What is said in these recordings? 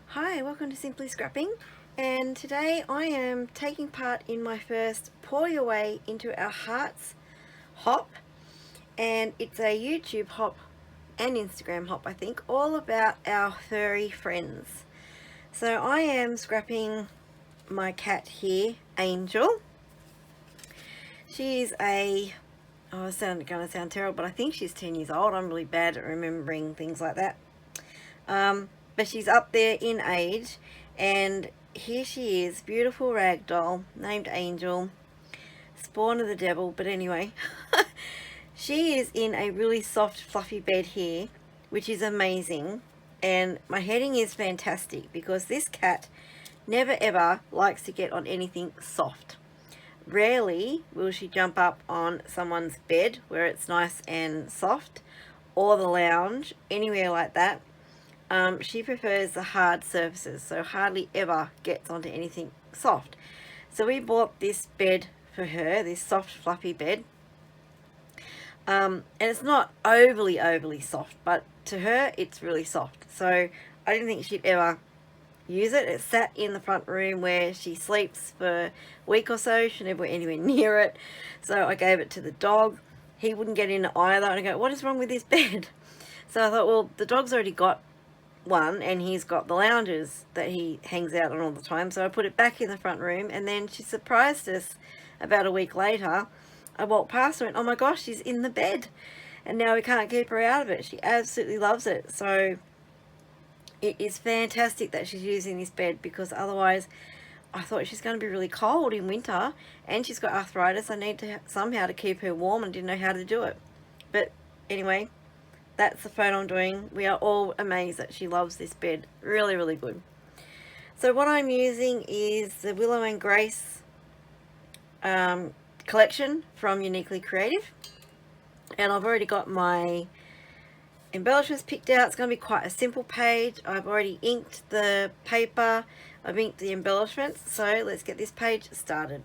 Hi, welcome to Simply Scrapping, and today I am taking part in my first Pour Your Way into Our Hearts hop, and it's a YouTube hop and Instagram hop, I think, all about our furry friends. So I am scrapping my cat here, Angel. She's going to sound terrible, but I think she's 10 years old. I'm really bad at remembering things like that. But she's up there in age, and here she is, beautiful rag doll named Angel, spawn of the devil. But anyway, she is in a really soft fluffy bed here, which is amazing, and my heading is fantastic because this cat never ever likes to get on anything soft. Rarely will she jump up on someone's bed where it's nice and soft, or the lounge, anywhere like that. She prefers the hard surfaces, so hardly ever gets onto anything soft. So we bought this bed for her, this soft fluffy bed. And it's not overly soft, but to her it's really soft. So I didn't think she'd ever use it. It sat in the front room where she sleeps for a week or so. She never went anywhere near it. So I gave it to the dog. He wouldn't get in it either. And I go, what is wrong with this bed? So I thought, well, the dog's already got one, and he's got the lounges that he hangs out on all the time, so I put it back in the front room. And then she surprised us about a week later. I walked past her and went, oh my gosh, she's in the bed, and now we can't keep her out of it. She absolutely loves it. So it is fantastic that she's using this bed, because otherwise I thought she's going to be really cold in winter, and she's got arthritis. I need to somehow to keep her warm, and didn't know how to do it. But anyway, that's the phone I'm doing. We are all amazed that she loves this bed. Really good. So what I'm using is the Willow and Grace collection from Uniquely Creative. And I've already got my embellishments picked out. It's going to be quite a simple page. I've already inked the paper. I've inked the embellishments. So let's get this page started.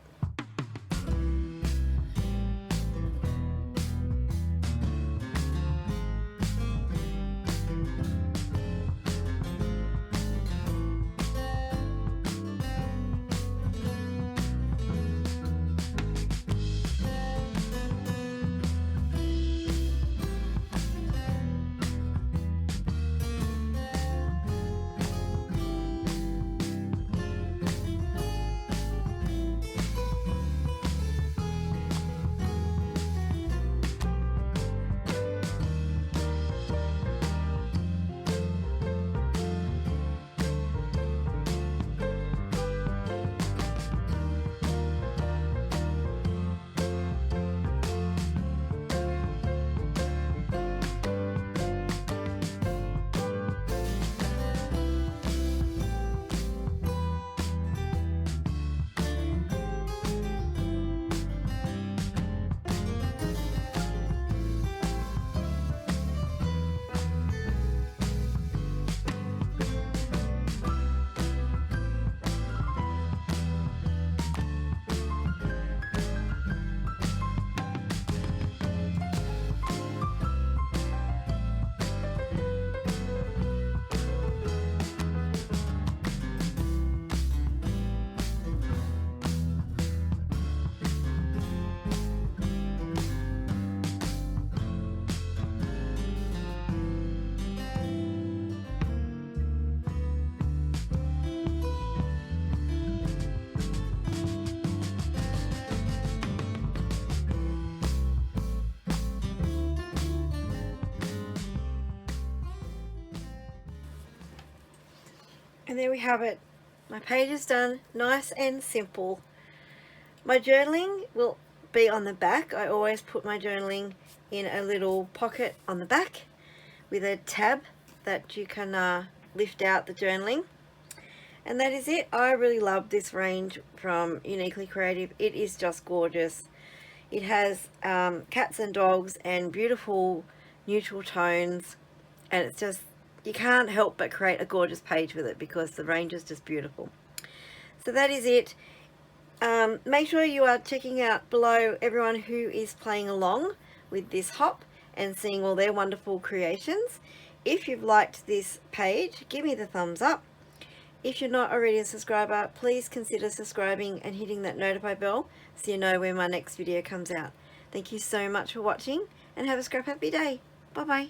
And there we have it. My page is done, nice and simple. My journaling will be on the back. I always put my journaling in a little pocket on the back with a tab that you can lift out the journaling. And that is it. I really love this range from Uniquely Creative. It is just gorgeous. It has cats and dogs and beautiful neutral tones, and it's just, you can't help but create a gorgeous page with it because the range is just beautiful. So that is it. Make sure you are checking out below everyone who is playing along with this hop and seeing all their wonderful creations. If you've liked this page, give me the thumbs up. If you're not already a subscriber, please consider subscribing and hitting that notify bell so you know when my next video comes out. Thank you so much for watching and have a scrap happy day. Bye bye.